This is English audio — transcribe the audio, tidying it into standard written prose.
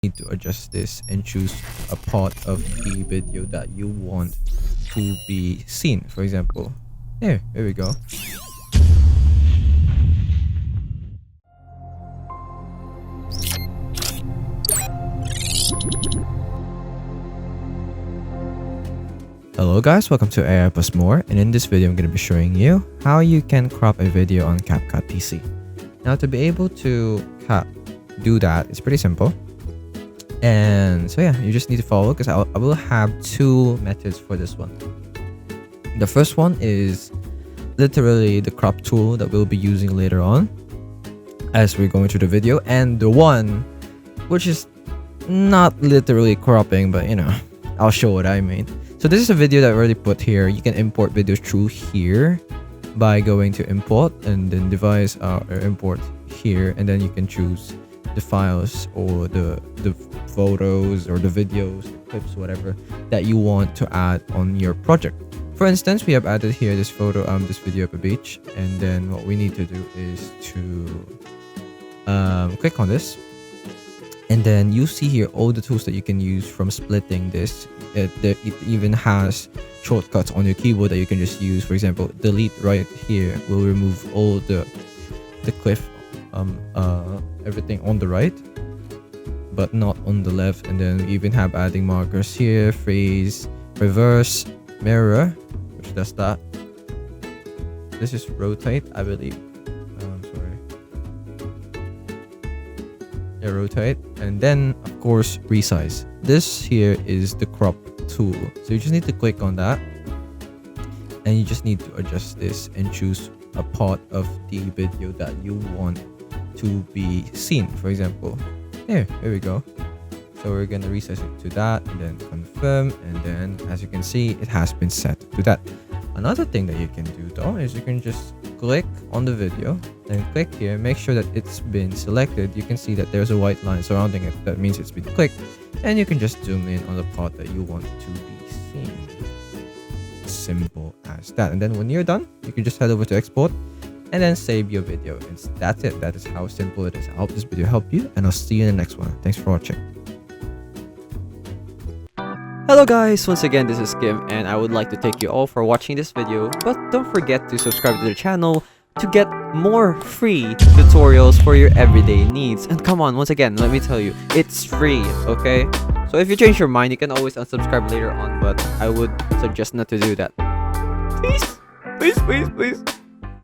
need to adjust this and choose a part of the video that you want to be seen. For example, here we go. Hello guys, welcome to AI Plus More, and in this video I'm going to be showing you how you can crop a video on CapCut PC. Now, to be able to do that, it's pretty simple. And so yeah, you just need to follow, because I will have two methods for this one. The first one is literally the crop tool that we'll be using later on as we're going through the video, and the one which is not literally cropping, but you know, I'll show what I mean. So this is a video that I already put here. You can import videos through here by going to import and then device or import here, and then you can choose the files or the photos or the videos, the clips, whatever that you want to add on your project. For instance, we have added here this photo, this video of a beach, and then what we need to do is to click on this, and then you see here all the tools that you can use from splitting this. It even has shortcuts on your keyboard that you can just use. For example, delete right here will remove all the cliff, everything on the right, but not on the left. And then we even have adding markers here, freeze, reverse, mirror, which does that. This is rotate, I believe. Yeah, rotate, and then of course resize. This here is the crop tool, so you just need to click on that, and you just need to adjust this and choose a part of the video that you want to be seen. For example, here we go. So we're gonna resize it to that, and then confirm, and then as you can see, it has been set to that. Another thing that you can do though is you can just click on the video, then click here, make sure that it's been selected. You can see that there's a white line surrounding it. That means it's been clicked, and you can just zoom in on the part that you want to be seen. Simple as that. And then when you're done, you can just head over to export and then save your video. And that's it. That is how simple it is. I hope this video helped you, and I'll see you in the next one. Thanks for watching. Hello guys, once again this is Kim, and I would like to thank you all for watching this video, but don't forget to subscribe to the channel to get more free tutorials for your everyday needs. And come on, once again, let me tell you, it's free, okay? So if you change your mind, you can always unsubscribe later on, but I would suggest not to do that. Please, please, please, please.